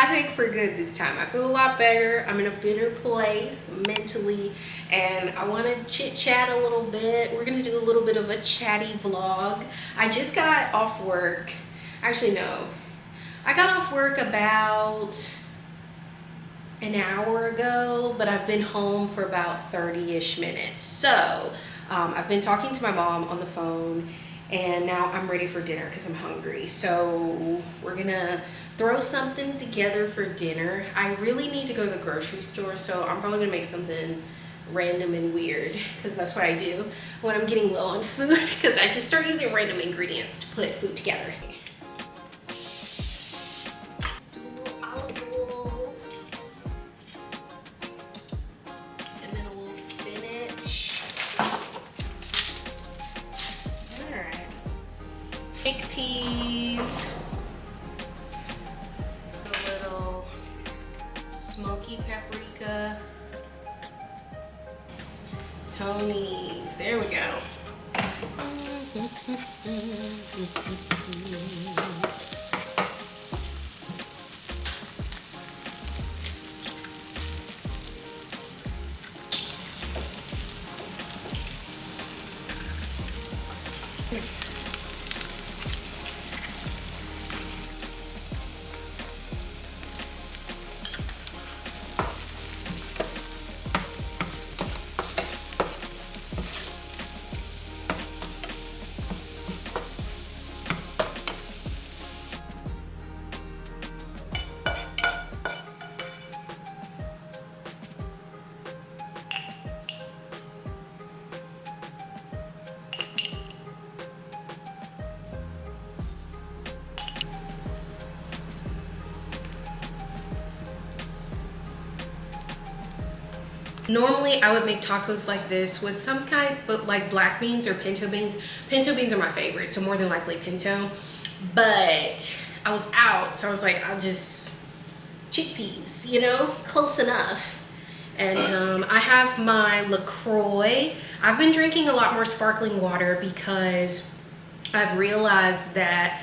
I think for good this time. I feel a lot better. I'm in a better place mentally, and I want to chit chat a little bit. We're gonna do a little bit of a chatty vlog. I just got off work. Actually, no. I got off work about an hour ago, but I've been home for about 30-ish minutes. So I've been talking to my mom on the phone, and now I'm ready for dinner because I'm hungry. So we're gonna throw something together for dinner. I really need to go to the grocery store, so I'm probably gonna make something random and weird because that's what I do when I'm getting low on food, because I just start using random ingredients to put food together. Chickpeas, a little smoky paprika, Tony's, there we go. Normally I would make tacos like this with some kind, but like black beans or pinto beans. Pinto beans are my favorite, so more than likely pinto. But I was out, so I was like, I'll just chickpeas, you know, close enough. And I have my LaCroix. I've been drinking a lot more sparkling water because I've realized that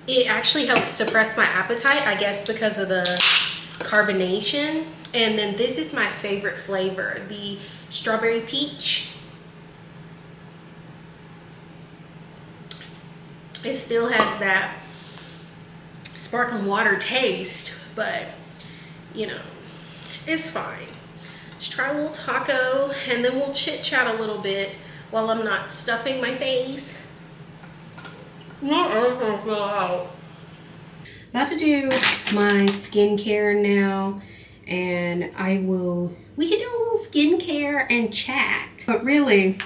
it actually helps suppress my appetite, I guess because of the carbonation. And then this is my favorite flavor, the strawberry peach. It still has that sparkling water taste, but you know, it's fine. Just try a little taco, and then we'll chit chat a little bit while I'm not stuffing my face. About to do my skincare now, and we can do a little skincare and chat. But really,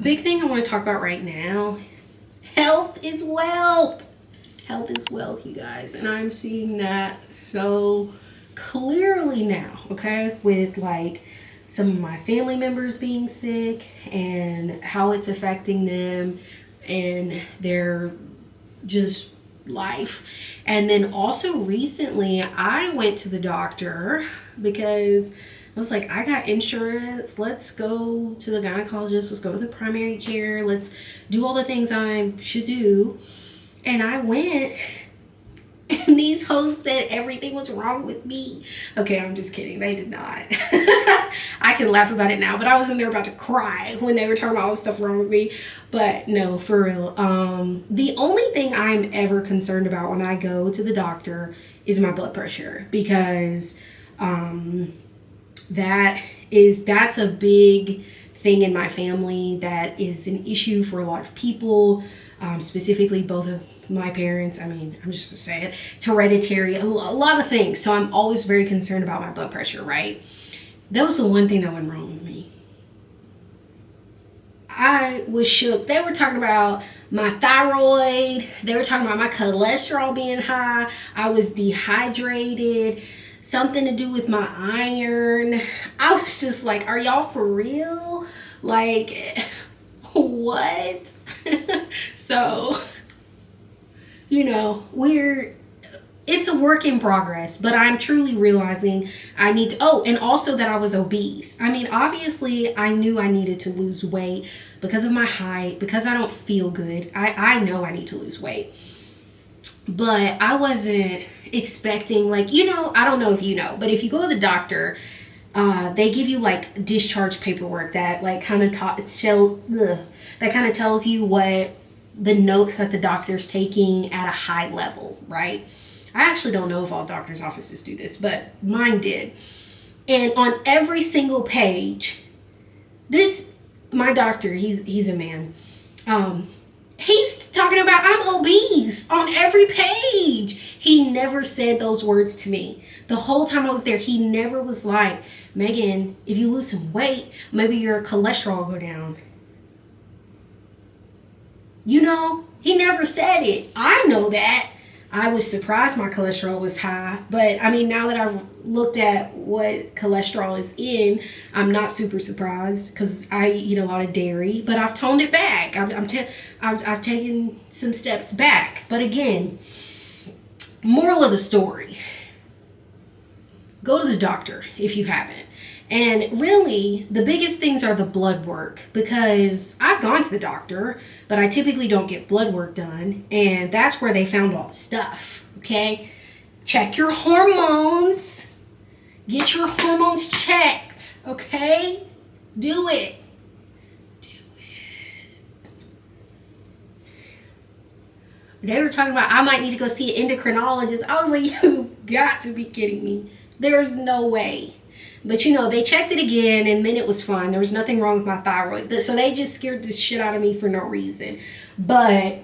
big thing I want to talk about right now, health is wealth. Health is wealth, you guys, and I'm seeing that so clearly now, okay, with like some of my family members being sick and how it's affecting them and their just life. And then also recently I went to the doctor because I was like, I got insurance, let's go to the gynecologist, let's go to the primary care, let's do all the things I should do. And I went, and these hoes said everything was wrong with me. Okay, I'm just kidding. They did not. I can laugh about it now, but I was in there about to cry when they were talking about all the stuff wrong with me. But no, for real. The only thing I'm ever concerned about when I go to the doctor is my blood pressure, because that's a big thing in my family. That is an issue for a lot of people. Specifically both of my parents. I mean, I'm just gonna say it. It's hereditary, a lot of things. So I'm always very concerned about my blood pressure, right? That was the one thing that went wrong with me. I was shook. They were talking about my thyroid. They were talking about my cholesterol being high. I was dehydrated. Something to do with my iron. I was just like, are y'all for real? Like, what? So, you know, it's a work in progress, but I'm truly realizing I need to, and also that I was obese. I mean, obviously I knew I needed to lose weight, because of my height, because I don't feel good. I know I need to lose weight. But I wasn't expecting, like, you know, I don't know if you know, but if you go to the doctor, they give you like discharge paperwork that like kind of that kind of tells you what the notes that the doctor's taking at a high level, right? I actually don't know if all doctors' offices do this, but mine did. And on every single page, my doctor, he's a man. He's talking about I'm obese on every page. He never said those words to me. The whole time I was there, he never was like, Megan, if you lose some weight, maybe your cholesterol will go down. You know, he never said it. I know that. I was surprised my cholesterol was high. But, I mean, now that I've looked at what cholesterol is in, I'm not super surprised because I eat a lot of dairy. But I've toned it back. I've taken some steps back. But, again, moral of the story. Go to the doctor if you haven't. And really, the biggest things are the blood work, because I've gone to the doctor, but I typically don't get blood work done. And that's where they found all the stuff, okay? Check your hormones. Get your hormones checked, okay? Do it. Do it. They were talking about I might need to go see an endocrinologist. I was like, you've got to be kidding me. There's no way. But, you know, they checked it again, and then it was fine. There was nothing wrong with my thyroid. So they just scared the shit out of me for no reason. But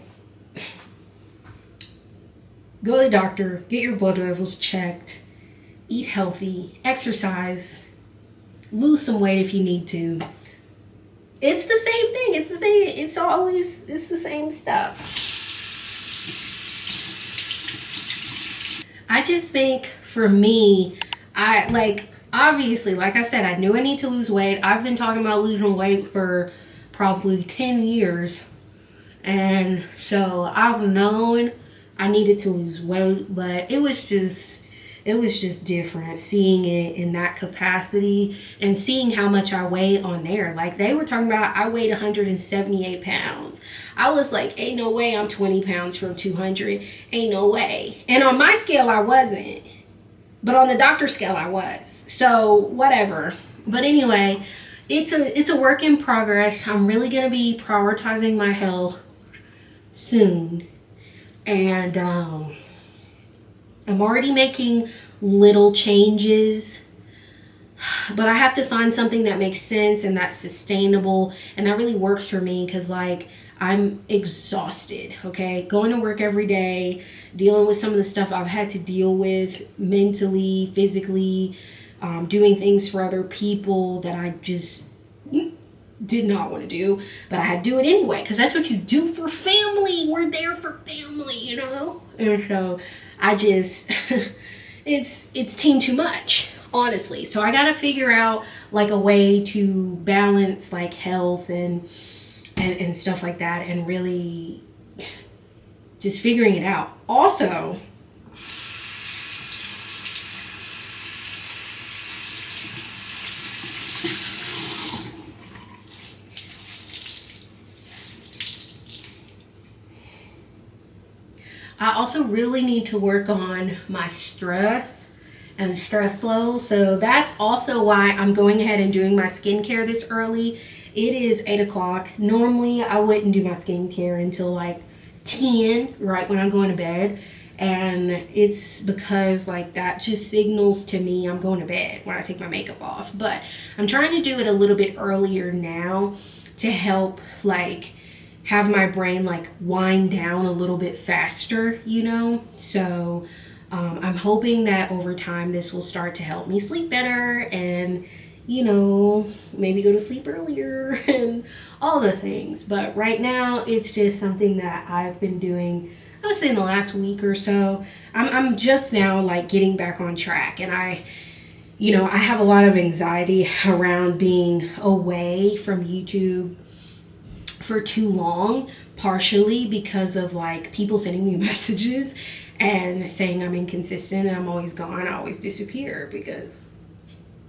go to the doctor, get your blood levels checked, eat healthy, exercise, lose some weight if you need to. It's the same thing. It's the thing. It's the same stuff. I just think for me, obviously, like I said, I knew I need to lose weight. I've been talking about losing weight for probably 10 years. And so I've known I needed to lose weight, but it was just different seeing it in that capacity and seeing how much I weigh on there. Like they were talking about I weighed 178 pounds. I was like, ain't no way I'm 20 pounds from 200. Ain't no way. And on my scale, I wasn't. But on the doctor scale, I was. So, whatever. But anyway, it's a work in progress. I'm really going to be prioritizing my health soon. And I'm already making little changes. But I have to find something that makes sense and that's sustainable. And that really works for me because, like, I'm exhausted, okay? Going to work every day, dealing with some of the stuff I've had to deal with mentally, physically, doing things for other people that I just did not want to do, but I had to do it anyway because that's what you do for family. We're there for family, you know? And so I just, it's teen too much, honestly. So I got to figure out like a way to balance like health and stuff like that and really just figuring it out. Also, I also really need to work on my stress and stress flow. So that's also why I'm going ahead and doing my skincare this early. It is 8 o'clock. Normally, I wouldn't do my skincare until like 10, right when I'm going to bed. And it's because like that just signals to me I'm going to bed when I take my makeup off. But I'm trying to do it a little bit earlier now to help like have my brain like wind down a little bit faster, you know? So I'm hoping that over time this will start to help me sleep better and, you know, maybe go to sleep earlier and all the things. But right now it's just something that I've been doing, I would say in the last week or so. I'm just now like getting back on track, and I have a lot of anxiety around being away from YouTube for too long, partially because of like people sending me messages and saying I'm inconsistent and I'm always gone, I always disappear, because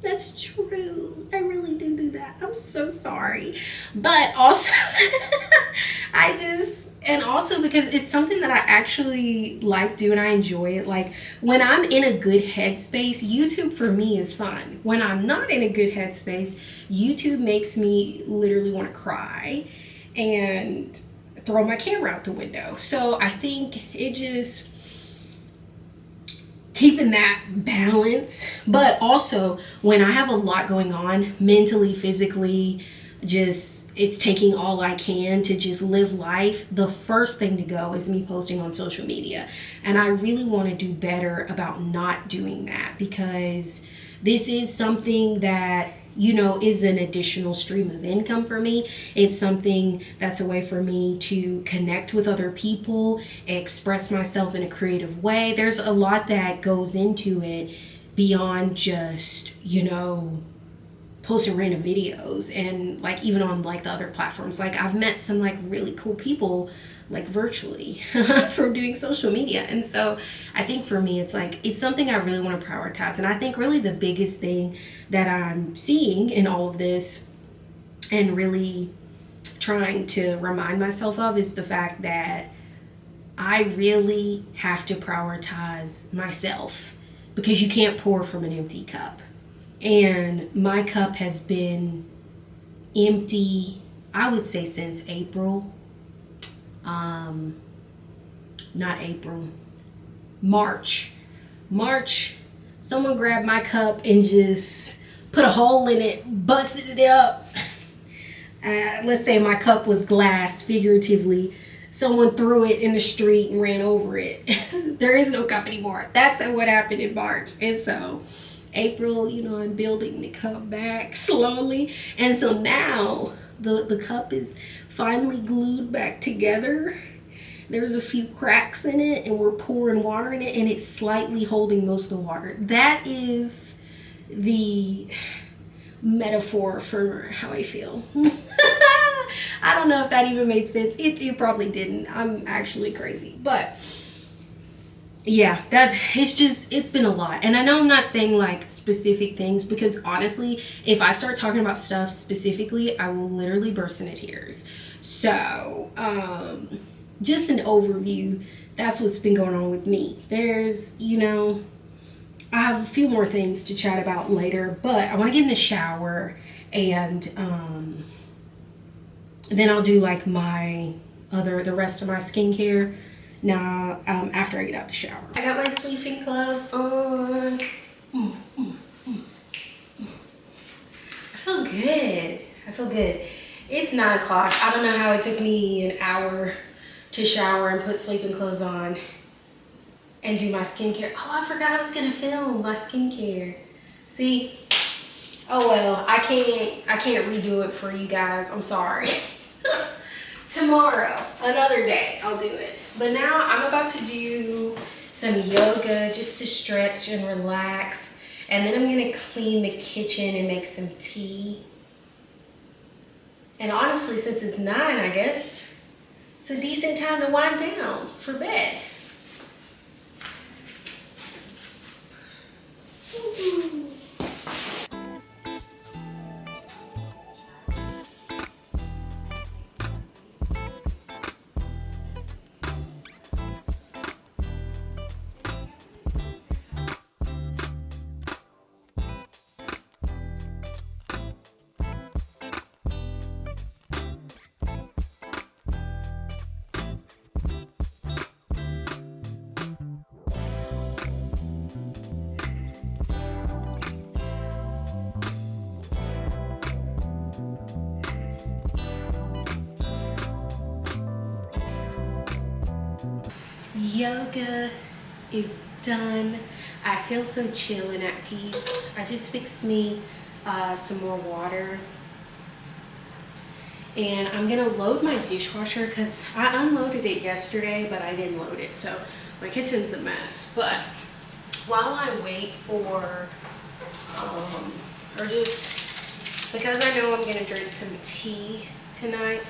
That's true. I really do that. I'm so sorry. But also, and also because it's something that I actually like doing. I enjoy it. Like when I'm in a good headspace, YouTube for me is fun. When I'm not in a good headspace, YouTube makes me literally want to cry and throw my camera out the window. So I think it just keeping that balance. But also when I have a lot going on mentally, physically, just it's taking all I can to just live life, the first thing to go is me posting on social media. And I really want to do better about not doing that, because this is something that, you know, is an additional stream of income for me. It's something that's a way for me to connect with other people, express myself in a creative way. There's a lot that goes into it beyond just, you know, posting random videos. And like even on like the other platforms, like I've met some like really cool people like virtually from doing social media. And so I think for me it's like it's something I really want to prioritize. And I think really the biggest thing that I'm seeing in all of this and really trying to remind myself of is the fact that I really have to prioritize myself, because you can't pour from an empty cup. And my cup has been empty, I would say, since April. Not April, March. Someone grabbed my cup and just put a hole in it, busted it up. Let's say my cup was glass, figuratively. Someone threw it in the street and ran over it. There is no cup anymore. That's what happened in March. And so April, you know, I'm building the cup back slowly. And so now the cup is finally glued back together. There's a few cracks in it and we're pouring water in it and it's slightly holding most of the water. That is the metaphor for how I feel. I don't know if that even made sense. It probably didn't. I'm actually crazy. But yeah, it's been a lot. And I know I'm not saying like specific things, because honestly, if I start talking about stuff specifically, I will literally burst into tears. So, just an overview. That's what's been going on with me. There's, you know, I have a few more things to chat about later, but I want to get in the shower and then I'll do like the rest of my skincare now after I get out the shower. I got my sleeping gloves on. I feel good. It's 9 o'clock. I don't know how it took me an hour to shower and put sleeping clothes on and do my skincare. Oh, I forgot I was gonna film my skincare. See? Oh well, I can't redo it for you guys. I'm sorry. Tomorrow, another day, I'll do it. But now I'm about to do some yoga just to stretch and relax. And then I'm gonna clean the kitchen and make some tea. And honestly, since it's 9, I guess it's a decent time to wind down for bed. Yoga is done. I feel so chill and at peace. I just fixed me some more water. And I'm gonna load my dishwasher because I unloaded it yesterday, but I didn't load it. So my kitchen's a mess. But while I wait for, or just because I know I'm gonna drink some tea tonight,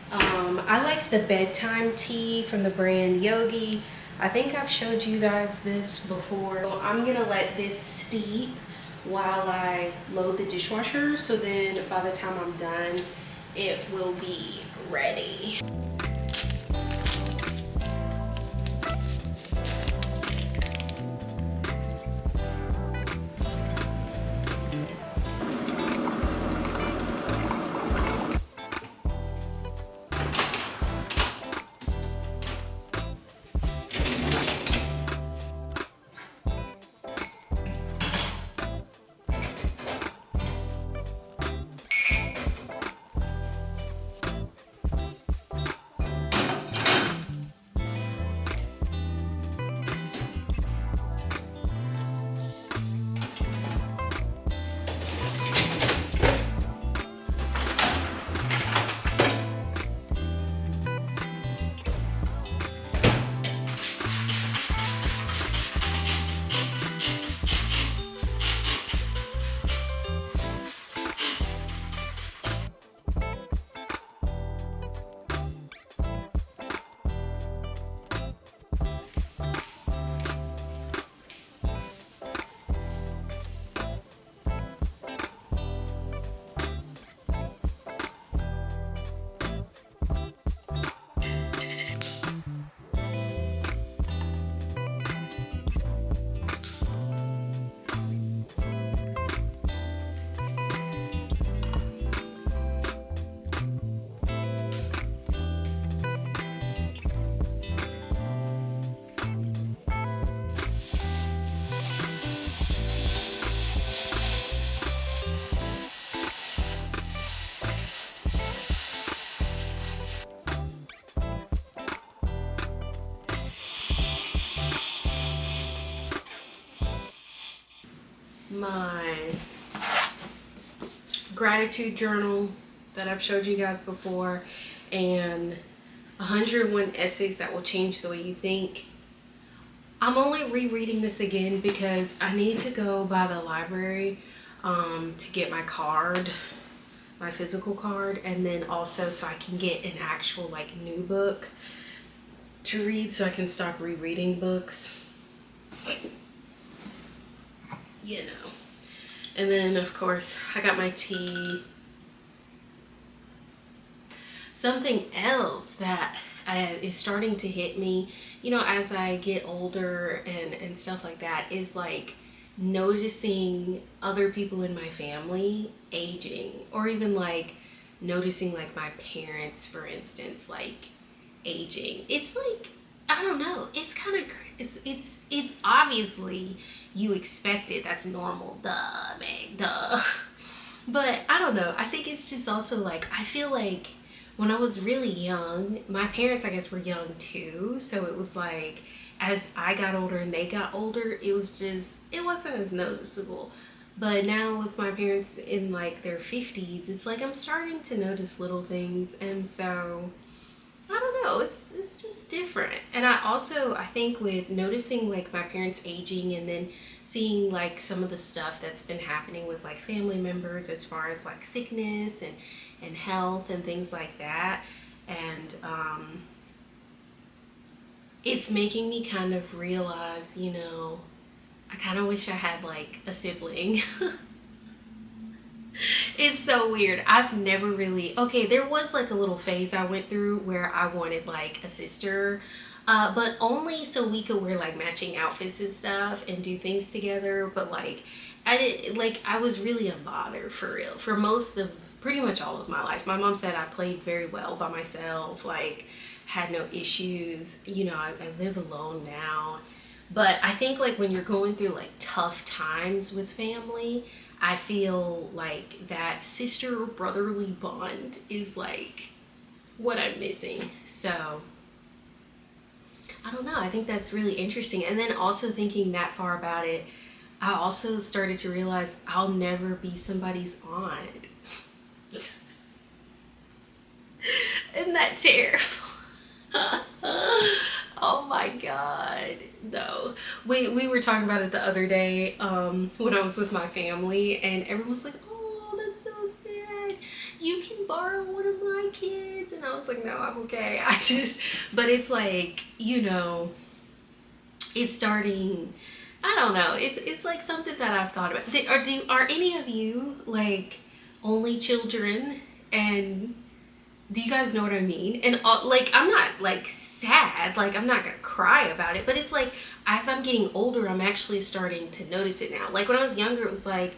I like the bedtime tea from the brand Yogi. I think I've showed you guys this before. So I'm gonna let this steep while I load the dishwasher, so then by the time I'm done, it will be ready. My gratitude journal that I've showed you guys before, and 101 essays that will change the way you think. I'm only rereading this again because I need to go by the library to get my card, my physical card, and then also so I can get an actual like new book to read so I can stop rereading books. You know. And then of course I got my tea. Something else that is starting to hit me, you know, as I get older and stuff like that, is like noticing other people in my family aging, or even like noticing like my parents, for instance, like aging. It's like, I don't know, it's kind of, it's obviously you expect it, that's normal, duh, man, duh. But I don't know, I think it's just also like, I feel like when I was really young, my parents, I guess, were young too, so it was like, as I got older and they got older, it was just, it wasn't as noticeable. But now with my parents in like their 50s, it's like I'm starting to notice little things, and so I don't know, it's just different. And I think with noticing like my parents aging, and then seeing like some of the stuff that's been happening with like family members as far as like sickness and health and things like that, and it's making me kind of realize, you know, I kind of wish I had like a sibling. It's so weird. I've never really, okay, there was like a little phase I went through where I wanted like a sister, but only so we could wear like matching outfits and stuff and do things together. But like I was really unbothered for real for most of, pretty much all of my life. My mom said I played very well by myself, like had no issues. You know, I live alone now. But I think like when you're going through like tough times with family, I feel like that sister brotherly bond is like what I'm missing. So I don't know, I think that's really interesting. And then also thinking that far about it, I also started to realize I'll never be somebody's aunt. Isn't that terrible? Oh my god, no. We were talking about it the other day when I was with my family, and everyone was like, oh, that's so sad, you can borrow one of my kids. And I was like, no, I'm okay. But it's like, you know, it's starting, I I don't know. It's like something that I've thought about. Are any of you like only children? And do you guys know what I mean? And like, I'm not like sad, like I'm not gonna cry about it, but it's like as I'm getting older, I'm actually starting to notice it now. Like when I was younger, it was like,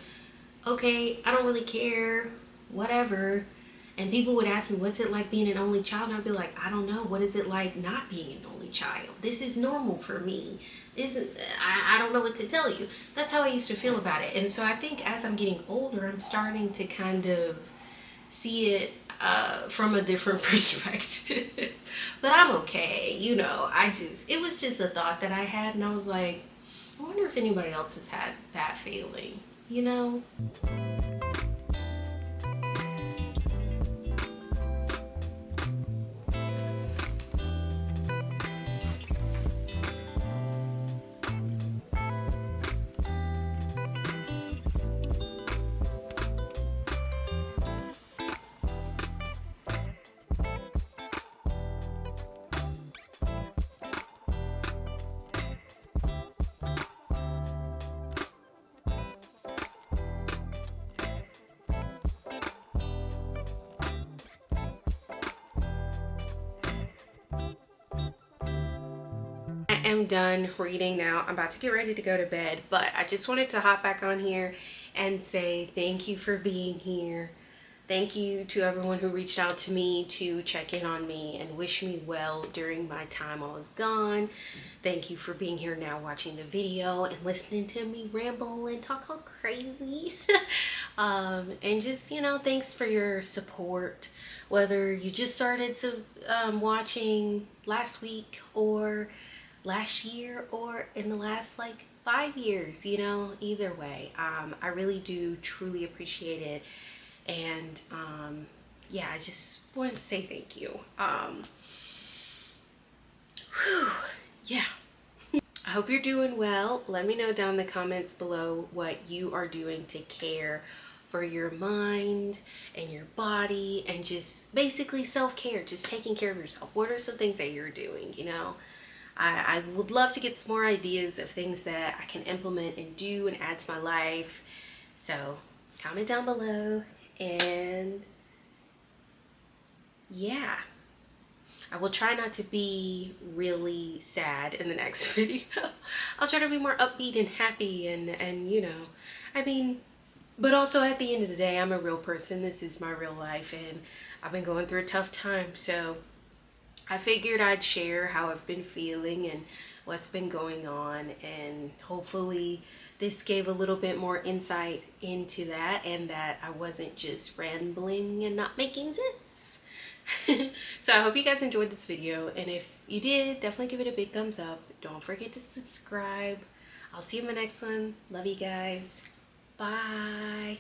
okay, I don't really care, whatever. And people would ask me, what's it like being an only child? And I'd be like, I don't know. What is it like not being an only child? This is normal for me. I don't know what to tell you. That's how I used to feel about it. And so I think as I'm getting older, I'm starting to kind of see it from a different perspective. But I'm okay, you know. It was just a thought that I had, and I was like, I wonder if anybody else has had that feeling, you know? I am done reading now. I'm about to get ready to go to bed, but I just wanted to hop back on here and say thank you for being here. Thank you to everyone who reached out to me to check in on me and wish me well during my time I was gone. Thank you for being here now watching the video and listening to me ramble and talk all crazy. And just, you know, thanks for your support. Whether you just started watching last week or last year or in the last like 5 years, you know, either way, I really do truly appreciate it. And yeah, I just wanted to say thank you. Yeah. I hope you're doing well. Let me know down in the comments below what you are doing to care for your mind and your body and just basically self-care, just taking care of yourself. What are some things that you're doing, you know? I would love to get some more ideas of things that I can implement and do and add to my life. So comment down below. And yeah, I will try not to be really sad in the next video. I'll try to be more upbeat and happy and you know, I mean, but also at the end of the day, I'm a real person. This is my real life and I've been going through a tough time. So I figured I'd share how I've been feeling and what's been going on, and hopefully this gave a little bit more insight into that and that I wasn't just rambling and not making sense. So I hope you guys enjoyed this video, and if you did, definitely give it a big thumbs up. Don't forget to subscribe. I'll see you in my next one. Love you guys. Bye.